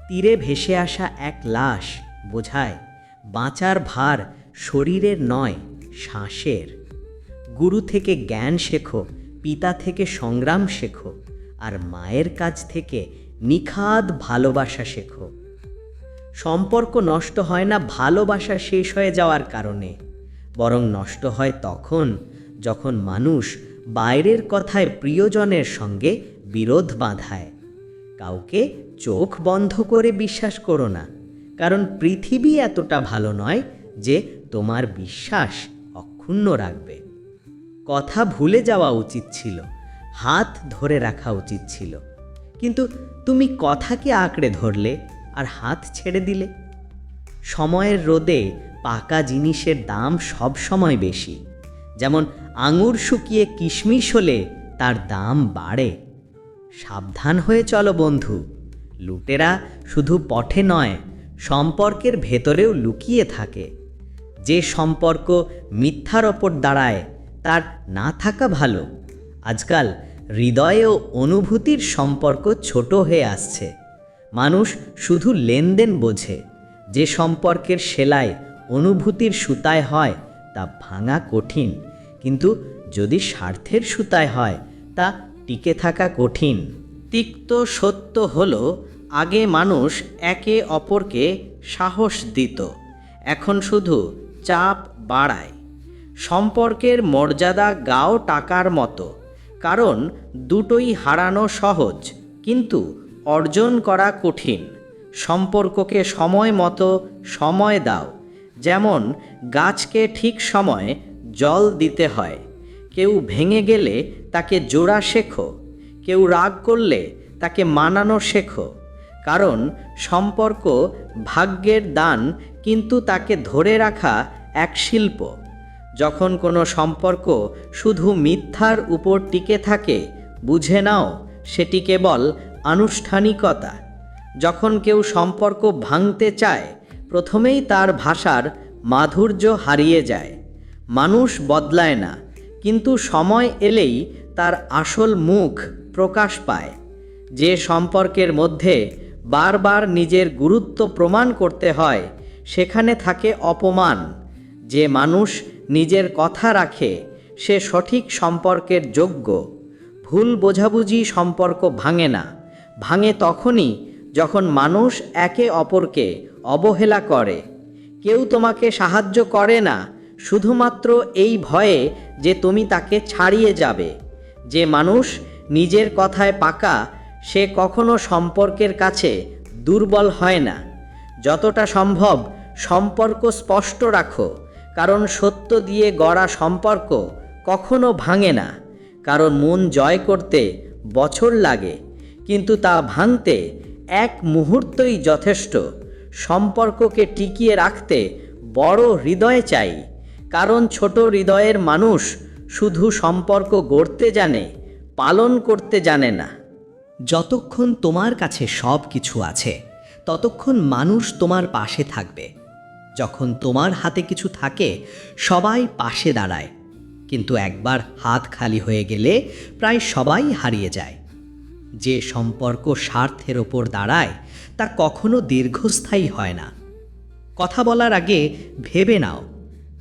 তীরে ভেসে আসা এক লাশ বোঝায় বাঁচার ভার শরীরের নয়, শ্বাসের। গুরু থেকে জ্ঞান শেখো, পিতা থেকে সংগ্রাম শেখো, আর মায়ের কাছ থেকে নিখাদ ভালোবাসা শেখো। সম্পর্ক নষ্ট হয় না ভালোবাসা শেষ হয়ে যাওয়ার কারণে, বরং নষ্ট হয় তখন যখন মানুষ বাইরের কথায় প্রিয়জনের সঙ্গে বিরোধ বাঁধায়। কাউকে চোখ বন্ধ করে বিশ্বাস করো না, কারণ পৃথিবী এতটা ভালো নয় যে তোমার বিশ্বাস অক্ষুণ্ণ রাখবে। কথা ভুলে যাওয়া উচিত ছিল, হাত ধরে রাখা উচিত ছিল, কিন্তু তুমি কথাকে আঁকড়ে ধরলে আর হাত ছেড়ে দিলে। সময়ের রোদে পাকা জিনিসের দাম সব সময় বেশি, যেমন আঙুর শুকিয়ে কিশমিশ হলে তার দাম বাড়ে। সাবধান হয়ে চলো বন্ধু, লুটেরা শুধু পথে নয়, সম্পর্কের ভেতরেও লুকিয়ে থাকে। যে সম্পর্ক মিথ্যার ওপর দাঁড়ায় তার না থাকা ভালো। আজকাল হৃদয় ও অনুভূতির সম্পর্ক ছোট হয়ে আসছে। মানুষ শুধু লেনদেন বোঝে। যে সম্পর্কের সেলাই অনুভূতির সুতায় হয় তা ভাঙা কঠিন, কিন্তু যদি স্বার্থের সুতায় হয় তা টিকে থাকা কঠিন। তিক্ত সত্য হলো, আগে মানুষ একে অপরকে সাহস দিত, এখন শুধু চাপ বাড়ায়। সম্পর্কের মর্যাদা গাও টাকার মতো, কারণ দুটোই হারানো সহজ কিন্তু অর্জন করা কঠিন। সম্পর্ককে সময় মতো সময় দাও, যেমন গাছকে ঠিক সময়ে জল দিতে হয়। কেউ ভেঙে গেলে তাকে জোড়া শেখো, কেউ রাগ করলে তাকে মানানো শেখো। কারণ সম্পর্ক ভাগ্যের দান, কিন্তু তাকে ধরে রাখা এক শিল্প। যখন কোনো সম্পর্ক শুধু মিথ্যার উপর টিকে থাকে, বুঝে নাও সেটি কেবল আনুষ্ঠানিকতা। যখন কেউ সম্পর্ক ভাঙতে চায়, প্রথমেই তার ভাষার মাধুর্য হারিয়ে যায়। মানুষ বদলায় না, কিন্তু সময় এলেই তার আসল মুখ প্রকাশ পায়। যে সম্পর্কের মধ্যে বারবার নিজের গুরুত্ব প্রমাণ করতে হয়, সেখানে থাকে অপমান। যে মানুষ নিজের কথা রাখে, সে সঠিক সম্পর্কের যোগ্য। ভুল বোঝাবুঝি সম্পর্ক ভাঙে না, ভাঙে তখনই যখন মানুষ একে অপরকে অবহেলা করে। কেউ তোমাকে সাহায্য করে না শুধুমাত্র এই ভয়ে যে তুমি তাকে ছাড়িয়ে যাবে। যে মানুষ নিজের কথায় পাকা, সে কখনো সম্পর্কের কাছে দুর্বল হয় না। যতটা সম্ভব সম্পর্ক স্পষ্ট রাখো, কারণ সত্য দিয়ে গড়া সম্পর্ক কখনো ভাঙে না। কারণ মন জয় করতে বছর লাগে, কিন্তু তা ভাঙতে এক মুহূর্তই যথেষ্ট। সম্পর্ককে টিকিয়ে রাখতে বড় হৃদয় চাই, কারণ ছোট হৃদয়ের মানুষ শুধু সম্পর্ক গড়তে জানে, পালন করতে জানে না। যতক্ষণ তোমার কাছে সব কিছু আছে, ততক্ষণ মানুষ তোমার পাশে থাকবে। যখন তোমার হাতে কিছু থাকে, সবাই পাশে দাঁড়ায়, কিন্তু একবার হাত খালি হয়ে গেলে প্রায় সবাই হারিয়ে যায়। যে সম্পর্ক স্বার্থের ওপর দাঁড়ায় তা কখনো দীর্ঘস্থায়ী হয় না। কথা বলার আগে ভেবে নাও,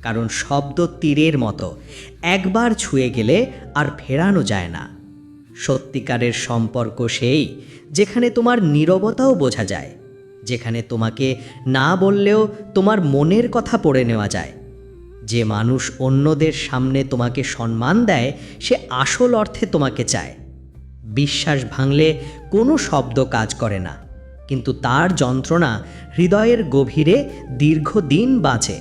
কারণ শব্দ তীরের মতো, একবার ছুঁয়ে গেলে আর ফেরানো যায় না। সত্যিকারের সম্পর্ক সেই যেখানে তোমার নীরবতাও বোঝা যায়, যেখানে তোমাকে না বললেও তোমার মনের কথা পড়ে নেওয়া যায়। যে মানুষ অন্যদের সামনে তোমাকে সম্মান দেয়, সে আসল অর্থে তোমাকে চায়। বিশ্বাস ভাঙলে কোনো শব্দ কাজ করে না, কিন্তু তার যন্ত্রণা হৃদয়ের গভীরে দীর্ঘদিন বাঁচে।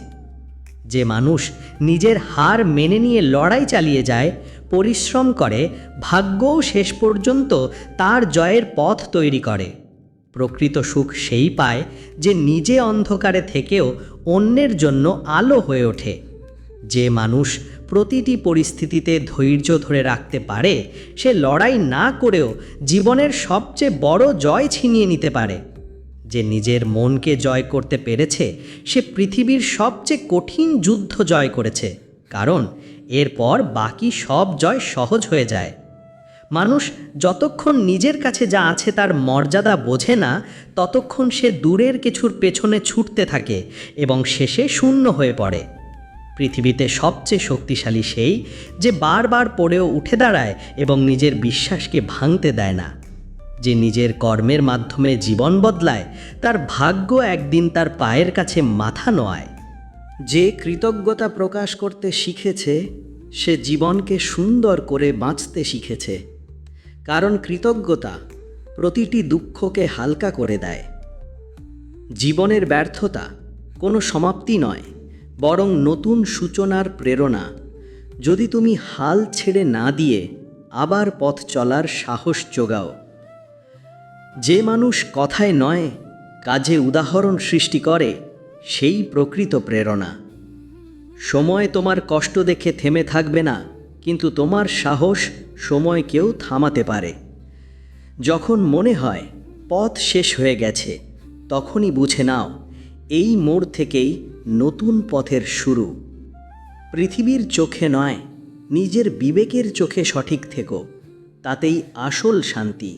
যে মানুষ নিজের হার মেনে নিয়ে লড়াই চালিয়ে যায়, পরিশ্রম করে, ভাগ্যও শেষ পর্যন্ত তার জয়ের পথ তৈরি করে। প্রকৃত সুখ সেই পায় যে নিজে অন্ধকারে থেকেও অন্যের জন্য আলো হয়ে ওঠে। যে মানুষ প্রতিটি পরিস্থিতিতে ধৈর্য ধরে রাখতে পারে, সে লড়াই না করেও জীবনের সবচেয়ে বড় জয় ছিনিয়ে নিতে পারে। যে নিজের মনকে জয় করতে পেরেছে, সে পৃথিবীর সবচেয়ে কঠিন যুদ্ধ জয় করেছে, কারণ এরপর বাকি সব জয় সহজ হয়ে যায়। মানুষ যতক্ষণ নিজের কাছে যা আছে তার মর্যাদা বোঝে না, ততক্ষণ সে দূরের কিছুর পেছনে ছুটতে থাকে এবং শেষে শূন্য হয়ে পড়ে। পৃথিবীতে সবচেয়ে শক্তিশালী সেই যে বারবার পড়েও উঠে দাঁড়ায় এবং নিজের বিশ্বাসকে ভাঙতে দেয় না। যে নিজের কর্মের মাধ্যমে জীবন বদলায়, তার ভাগ্য একদিন তার পায়ের কাছে মাথা নোয়ায়। যে কৃতজ্ঞতা প্রকাশ করতে শিখেছে, সে জীবনকে সুন্দর করে বাঁচতে শিখেছে। কারণ কৃতজ্ঞতা প্রতিটি দুঃখকে হালকা করে দেয়। জীবনের ব্যর্থতা কোনো সমাপ্তি নয়, বরং নতুন সূচনার প্রেরণা। যদি তুমি হাল ছেড়ে না দিয়ে আবার পথ চলার সাহস জোগাও। যে মানুষ কথায় নয়, কাজে উদাহরণ সৃষ্টি করে, সেই প্রকৃত প্রেরণা। সময় তোমার কষ্ট দেখে থেমে থাকবে না, কিন্তু তোমার সাহস সময়কেও থামাতে পারে। যখন মনে হয় পথ শেষ হয়ে গেছে, তখনই বুঝে নাও এই মোড় থেকেই নতুন পথের শুরু। পৃথিবীর চোখে নয়, নিজের বিবেকের চোখে সঠিক থেকো, তাতেই আসল শান্তি।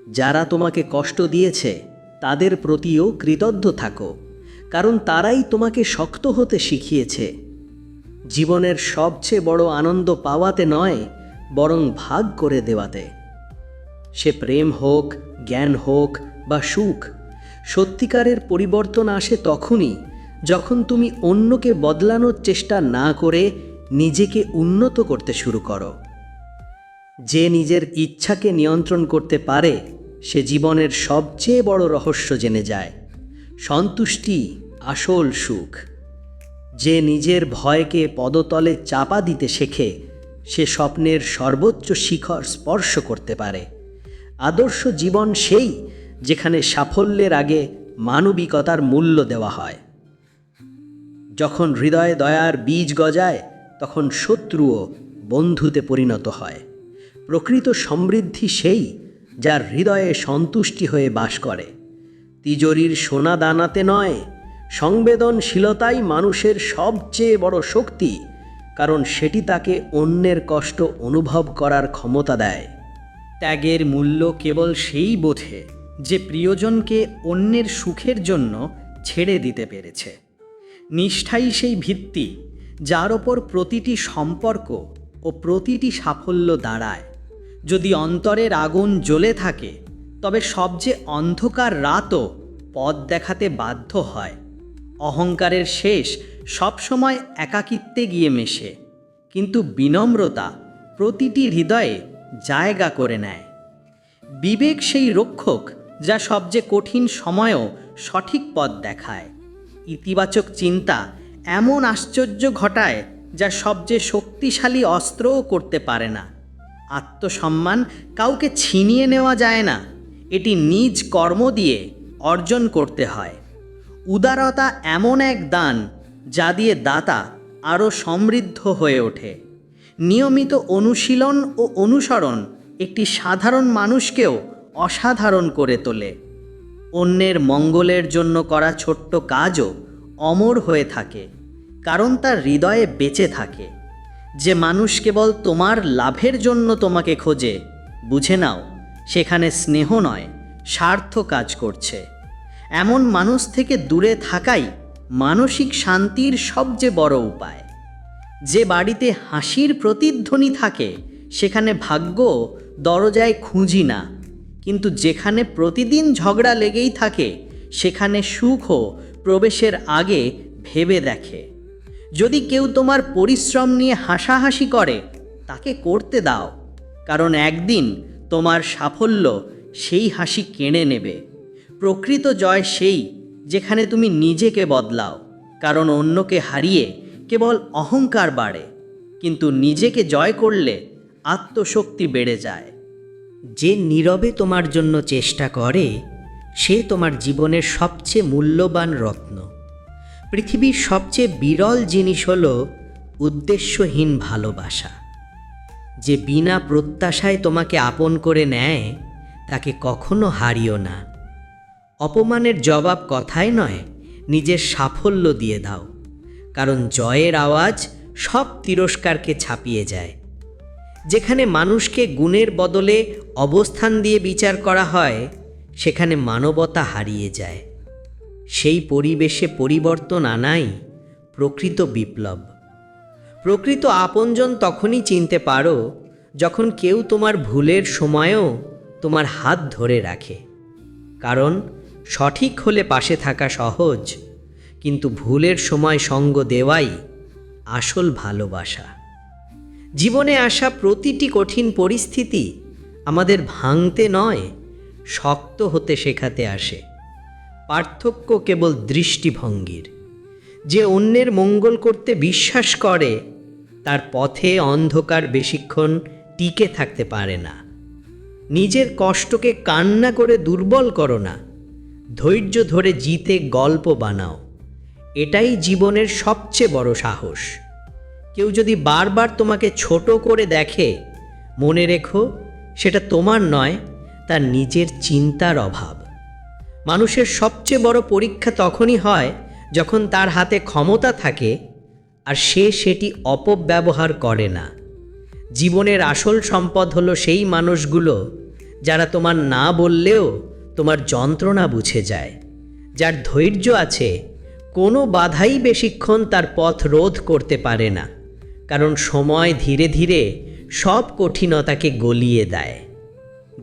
যারা তোমাকে কষ্ট দিয়েছে তাদের প্রতিও কৃতজ্ঞ থাকো, কারণ তারাই তোমাকে শক্ত হতে শিখিয়েছে। জীবনের সবচেয়ে বড় আনন্দ পাওয়াতে নয়, বরং ভাগ করে দেওয়াতে। সে প্রেম হোক, জ্ঞান হোক বা সুখ, সত্যিকারের পরিবর্তন আসে তখনই যখন তুমি অন্যকে বদলানোর চেষ্টা না করে নিজেকে উন্নত করতে শুরু করো। যে নিজের ইচ্ছাকে নিয়ন্ত্রণ করতে পারে সে জীবনের সবচেয়ে বড় রহস্য জেনে যায়। সন্তুষ্টি আসল সুখ। যে নিজের ভয়কে পদতলে চাপা দিতে শেখে সে স্বপ্নের সর্বোচ্চ শিখর স্পর্শ করতে পারে। আদর্শ জীবন সেই যেখানে সাফল্যের আগে মানবিকতার মূল্য দেওয়া হয়। যখন হৃদয়ে দয়ার বীজ গজায় তখন শত্রুও বন্ধুতে পরিণত হয়। প্রকৃত সমৃদ্ধি সেই যার হৃদয়ে সন্তুষ্টি হয়ে বাস করে। তিজোরির সোনা দানাতে নয়, সংবেদনশীলতাই মানুষের সবচেয়ে বড় শক্তি, কারণ সেটি তাকে অন্যের কষ্ট অনুভব করার ক্ষমতা দেয়। ত্যাগের মূল্য কেবল সেই বোঝে যে প্রিয়জনকে অন্যের সুখের জন্য ছেড়ে দিতে পেরেছে। নিষ্ঠাই সেই ভিত্তি যার ওপর প্রতিটি সম্পর্ক ও প্রতিটি সাফল্য দাঁড়ায়। যদি অন্তরের আগুন জ্বলে থাকে তবে সবচেয়ে অন্ধকার রাতও পথ দেখাতে বাধ্য হয়। অহংকারের শেষ সবসময় একাকিত্বে গিয়ে মেশে, কিন্তু বিনম্রতা প্রতিটি হৃদয়ে জায়গা করে নেয়। বিবেক সেই রক্ষক যা সবচেয়ে কঠিন সময়েও সঠিক পথ দেখায়। ইতিবাচক চিন্তা এমন আশ্চর্য ঘটায় যা সবচেয়ে শক্তিশালী অস্ত্রও করতে পারে না। আত্মসম্মান কাউকে ছিনিয়ে নেওয়া যায় না, এটি নিজ কর্ম দিয়ে অর্জন করতে হয়। উদারতা এমন এক দান যা দিয়ে দাতা আরও সমৃদ্ধ হয়ে ওঠে। নিয়মিত অনুশীলন ও অনুসরণ একটি সাধারণ মানুষকেও অসাধারণ করে তোলে। অন্যের মঙ্গলের জন্য করা ছোট্ট কাজও অমর হয়ে থাকে, কারণ তার হৃদয়ে বেঁচে থাকে। যে মানুষ কেবল তোমার লাভের জন্য তোমাকে খোঁজে, বুঝে নাও সেখানে স্নেহ নয়, স্বার্থ কাজ করছে। এমন মানুষ থেকে দূরে থাকাই মানসিক শান্তির সবচেয়ে বড় উপায়। যে বাড়িতে হাসির প্রতিধ্বনি থাকে সেখানে ভাগ্য দরজায় খুঁজি না, কিন্তু যেখানে প্রতিদিন ঝগড়া লেগেই থাকে সেখানে সুখও প্রবেশের আগে ভেবে দেখে। যদি কেউ তোমার পরিশ্রম নিয়ে হাসাহাসি করে তাকে করতে দাও, কারণ একদিন তোমার সাফল্য সেই হাসি কেড়ে নেবে। প্রকৃত জয় সেই যেখানে তুমি নিজেকে বদলাও, কারণ অন্যকে হারিয়ে কেবল অহংকার বাড়ে, কিন্তু নিজেকে জয় করলে আত্মশক্তি বেড়ে যায়। যে নীরবে তোমার জন্য চেষ্টা করে সে তোমার জীবনের সবচেয়ে মূল্যবান রত্ন। পৃথিবীর সবচেয়ে বিরল জিনিস হল উদ্দেশ্যহীন ভালোবাসা। যে বিনা প্রত্যাশায় তোমাকে আপন করে নেয় তাকে কখনো হারিও না। অপমানের জবাব কথাই নয়, নিজের সাফল্য দিয়ে দাও, কারণ জয়ের আওয়াজ সব তিরস্কারকে ছাপিয়ে যায়। যেখানে মানুষকে গুণের বদলে অবস্থান দিয়ে বিচার করা হয় সেখানে মানবতা হারিয়ে যায়। সেই পরিবেশে পরিবর্তন আনাই প্রকৃত বিপ্লব। প্রকৃত আপনজন তখনই চিনতে পারো যখন কেউ তোমার ভুলের সময়েও তোমার হাত ধরে রাখে, কারণ সঠিক হলে পাশে থাকা সহজ, কিন্তু ভুলের সময় সঙ্গ দেওয়াই আসল ভালোবাসা। জীবনে আসা প্রতিটি কঠিন পরিস্থিতি আমাদের ভাঙতে নয়, শক্ত হতে শেখাতে আসে। পার্থক্য কেবল দৃষ্টিভঙ্গির। যে অন্যের মঙ্গল করতে বিশ্বাস করে তার পথে অন্ধকার বেশিক্ষণ টিকে থাকতে পারে না। নিজের কষ্টকে কান্না করে দুর্বল করো না, ধৈর্য ধরে জিতে গল্প বানাও। এটাই জীবনের সবচেয়ে বড় সাহস। কেউ যদি বারবার তোমাকে ছোট করে দেখে, মনে রেখো সেটা তোমার নয়, তার নিজের চিন্তার অভাব। মানুষের সবচেয়ে বড় পরীক্ষা তখনই হয় যখন তার হাতে ক্ষমতা থাকে আর সে সেটি অপব্যবহার করে না। জীবনের আসল সম্পদ হলো সেই মানুষগুলো যারা তোমার না বললেও তোমার যন্ত্রণা বুঝে যায়, যার ধৈর্য আছে, কোনো বাধাই বেশিক্ষণ তার পথ রোধ করতে পারে না, কারণ সময় ধীরে ধীরে সব কঠিনতাকে গলিয়ে দেয়।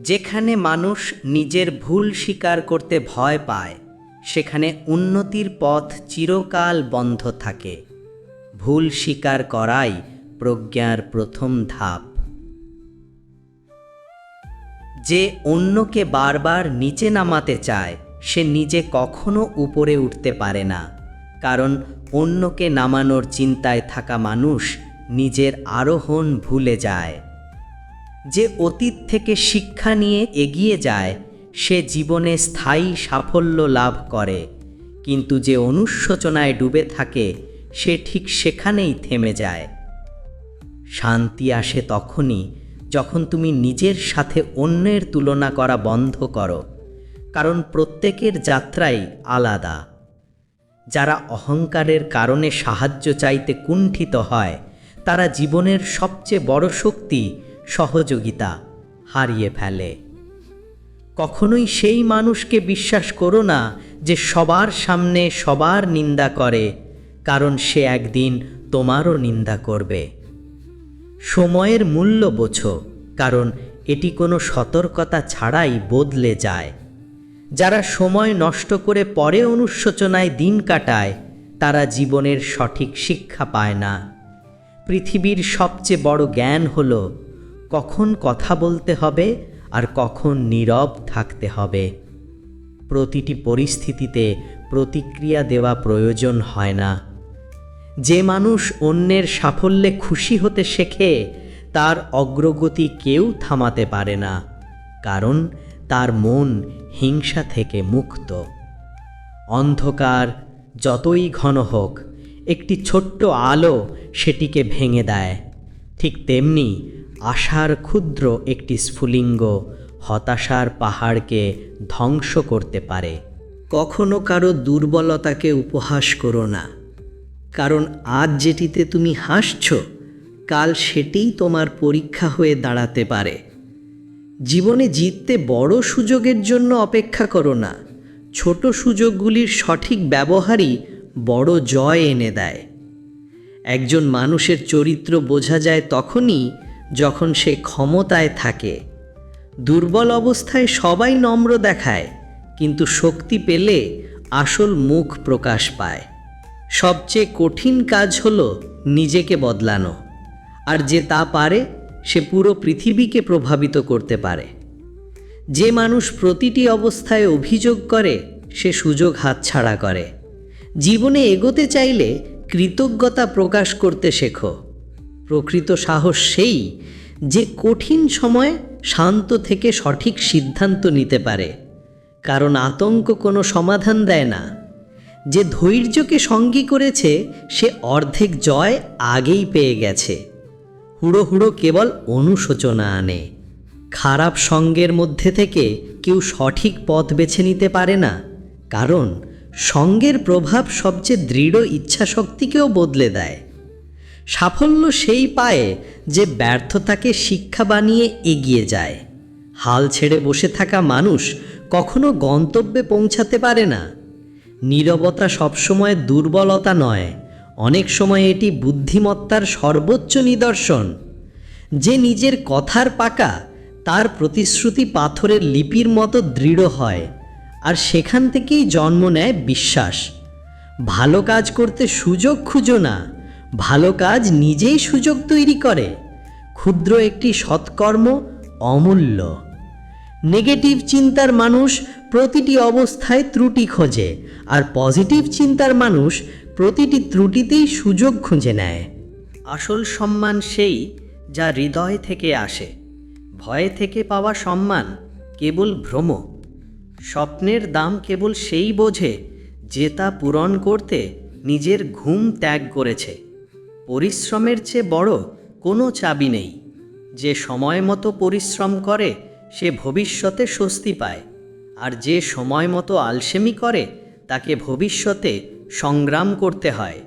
যেখানে মানুষ নিজের ভুল স্বীকার করতে ভয় পায়, সেখানে উন্নতির পথ চিরকাল বন্ধ থাকে। ভুল স্বীকার করাই প্রজ্ঞার প্রথম ধাপ। যে অন্যকে বারবার নিচে নামাতে চায়, সে নিজে কখনো উপরে উঠতে পারে না, কারণ অন্যকে নামানোর চিন্তায় থাকা মানুষ নিজের আরোহণ ভুলে যায়। যে অতীত থেকে শিক্ষা নিয়ে এগিয়ে যায়, সে জীবনে স্থায়ী সাফল্য লাভ করে, কিন্তু যে অনুশোচনায় ডুবে থাকে, সে ঠিক সেখানেই থেমে যায়। শান্তি আসে তখনই যখন তুমি নিজের সাথে অন্যের তুলনা করা বন্ধ করো, কারণ প্রত্যেকের যাত্রাই আলাদা। যারা অহংকারের কারণে সাহায্য চাইতে কুণ্ঠিত হয়, তারা জীবনের সবচেয়ে বড় শক্তি, সহযোগিতা, হারিয়ে ফেলে। কখনোই সেই মানুষকে বিশ্বাস করো না যে সবার সামনে সবার নিন্দা করে, কারণ সে একদিন তোমারও নিন্দা করবে। সময়ের মূল্য বোঝো, কারণ এটি কোনো সতর্কতা ছাড়াই বদলে যায়। যারা সময় নষ্ট করে পরে অনুশোচনায় দিন কাটায়, তারা জীবনের সঠিক শিক্ষা পায় না। পৃথিবীর সবচেয়ে বড় জ্ঞান হলো কখন কথা বলতে হবে আর কখন নীরব থাকতে হবে। প্রতিটি পরিস্থিতিতে প্রতিক্রিয়া দেওয়া প্রয়োজন হয় না। যে মানুষ অন্যের সাফল্যে খুশি হতে শেখে, তার অগ্রগতি কেউ থামাতে পারে না, কারণ তার মন হিংসা থেকে মুক্ত। অন্ধকার যতই ঘন হোক, একটি ছোট্ট আলো সেটিকে ভেঙে দেয়। ঠিক তেমনি আশার ক্ষুদ্র একটি স্ফুলিঙ্গ হতাশার পাহাড়কে ধ্বংস করতে পারে। কখনো কারো দুর্বলতাকে উপহাস করো না, কারণ আজ যেটিতে তুমি হাসছ, কাল সেটিই তোমার পরীক্ষা হয়ে দাঁড়াতে পারে। জীবনে জিততে বড় সুযোগের জন্য অপেক্ষা করো না, ছোট সুযোগগুলির সঠিক ব্যবহারই বড় জয় এনে দেয়। একজন মানুষের চরিত্র বোঝা যায় তখনই যখন সে ক্ষমতায় থাকে। দুর্বল অবস্থায় সবাই নম্র দেখায়, কিন্তু শক্তি পেলে আসল মুখ প্রকাশ পায়। সবচেয়ে কঠিন কাজ হলো নিজেকে বদলানো, আর যে তা পারে সে পুরো পৃথিবীকে প্রভাবিত করতে পারে। যে মানুষ প্রতিটি অবস্থায় অভিযোগ করে, সে সুযোগ হাতছাড়া করে। জীবনে এগোতে চাইলে কৃতজ্ঞতা প্রকাশ করতে শেখো। প্রকৃত সাহস সেই যে কঠিন সময়ে শান্ত থেকে সঠিক সিদ্ধান্ত নিতে পারে, কারণ আতঙ্ক কোনো সমাধান দেয় না। যে ধৈর্যকে সঙ্গী করেছে, সে অর্ধেক জয় আগেই পেয়ে গেছে। হুড়ো হুড়ো কেবল অনুশোচনা আনে। খারাপ সঙ্গের মধ্যে থেকে কেউ সঠিক পথ বেছে নিতে পারে না, কারণ সঙ্গের প্রভাব সবচেয়ে দৃঢ় ইচ্ছাশক্তিকেও বদলে দেয়। সাফল্য সেই পায় যে ব্যর্থতাকে শিক্ষা বানিয়ে এগিয়ে যায়। হাল ছেড়ে বসে থাকা মানুষ কখনো গন্তব্যে পৌঁছাতে পারে না। নীরবতা সবসময় দুর্বলতা নয়, অনেক সময় এটি বুদ্ধিমত্তার সর্বোচ্চ নিদর্শন। যে নিজের কথার পাকা, তার প্রতিশ্রুতি পাথরের লিপির মতো দৃঢ় হয়, আর সেখান থেকেই জন্ম নেয় বিশ্বাস। ভালো কাজ করতে সুযোগ খুঁজো না, ভালো কাজ নিজেই সুযোগ তৈরি করে। ক্ষুদ্র একটি সৎকর্ম অমূল্য। নেগেটিভ চিন্তার মানুষ প্রতিটি অবস্থায় ত্রুটি খোঁজে, আর পজিটিভ চিন্তার মানুষ প্রতিটি ত্রুটিতেই সুযোগ খুঁজে নেয়। আসল সম্মান সেই যা হৃদয় থেকে আসে। ভয় থেকে পাওয়া সম্মান কেবল ভ্রম। স্বপ্নের দাম কেবল সেই বোঝে যে তা পূরণ করতে নিজের ঘুম ত্যাগ করেছে। পরিশ্রমের চেয়ে বড় কোনো চাবি নেই। যে সময় মতো পরিশ্রম করে সে ভবিষ্যতে স্বস্তি পায়, আর যে সময় মতো আলসেমি করে তাকে ভবিষ্যতে সংগ্রাম করতে হয়।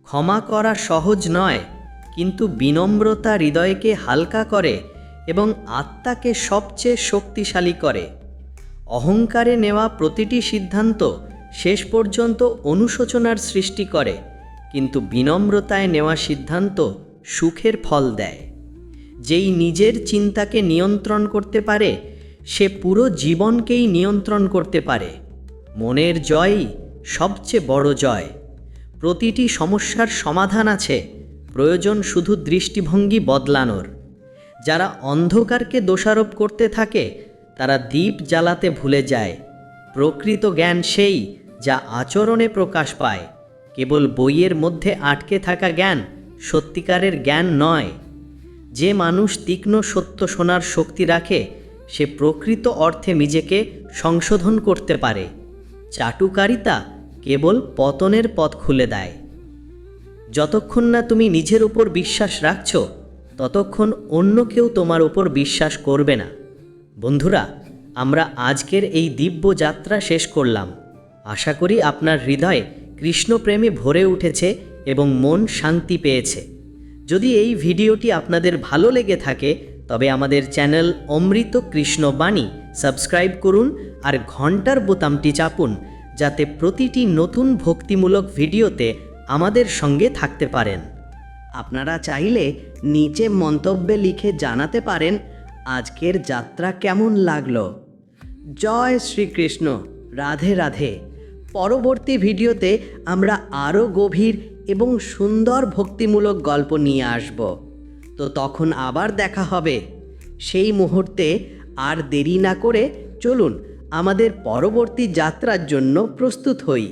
ক্ষমা করা সহজ নয়, কিন্তু বিনম্রতা হৃদয়কে হালকা করে এবং আত্মাকে সবচেয়ে শক্তিশালী করে। অহংকারে নেওয়া প্রতিটি সিদ্ধান্ত শেষ পর্যন্ত অনুশোচনার সৃষ্টি করে, কিন্তু বিনম্রতায় নেওয়া সিদ্ধান্ত সুখের ফল দেয়। যেই নিজের চিন্তাকে নিয়ন্ত্রণ করতে পারে সে পুরো জীবনকেই নিয়ন্ত্রণ করতে পারে। মনের জয়ই সবচেয়ে বড় জয়। প্রতিটি সমস্যার সমাধান আছে, প্রয়োজন শুধু দৃষ্টিভঙ্গি বদলানোর। যারা অন্ধকারকে দোষারোপ করতে থাকে তারা দীপ জ্বালাতে ভুলে যায়। প্রকৃত জ্ঞান সেই যা আচরণে প্রকাশ পায়। কেবল বইয়ের মধ্যে আটকে থাকা জ্ঞান সত্যিকারের জ্ঞান নয়। যে মানুষ তীক্ষ্ণ সত্য শোনার শক্তি রাখে সে প্রকৃত অর্থে নিজেকে সংশোধন করতে পারে। চাটুকারিতা কেবল পতনের পথ খুলে দেয়। যতক্ষণ না তুমি নিজের উপর বিশ্বাস রাখছো ততক্ষণ অন্য কেউ তোমার উপর বিশ্বাস করবে না। বন্ধুরা, আমরা আজকের এই দিব্য যাত্রা শেষ করলাম। আশা করি আপনার হৃদয়ে কৃষ্ণপ্রেমে ভরে উঠেছে এবং মন শান্তি পেয়েছে। যদি এই ভিডিওটি আপনাদের ভালো লেগে থাকে তবে আমাদের চ্যানেল অমৃত কৃষ্ণ বাণী সাবস্ক্রাইব করুন আর ঘন্টার বোতামটি চাপুন, যাতে প্রতিটি নতুন ভক্তিমূলক ভিডিওতে আমাদের সঙ্গে থাকতে পারেন। আপনারা চাইলে নিচে মন্তব্যে লিখে জানাতে পারেন আজকের যাত্রা কেমন লাগলো। জয় শ্রীকৃষ্ণ, রাধে রাধে। পরবর্তী ভিডিওতে আমরা আরও গভীর এবং সুন্দর ভক্তিমূলক গল্প নিয়ে আসব। তো তখন আবার দেখা হবে। সেই মুহূর্তে আর দেরি না করে চলুন আমাদের পরবর্তী যাত্রার জন্য প্রস্তুত হই।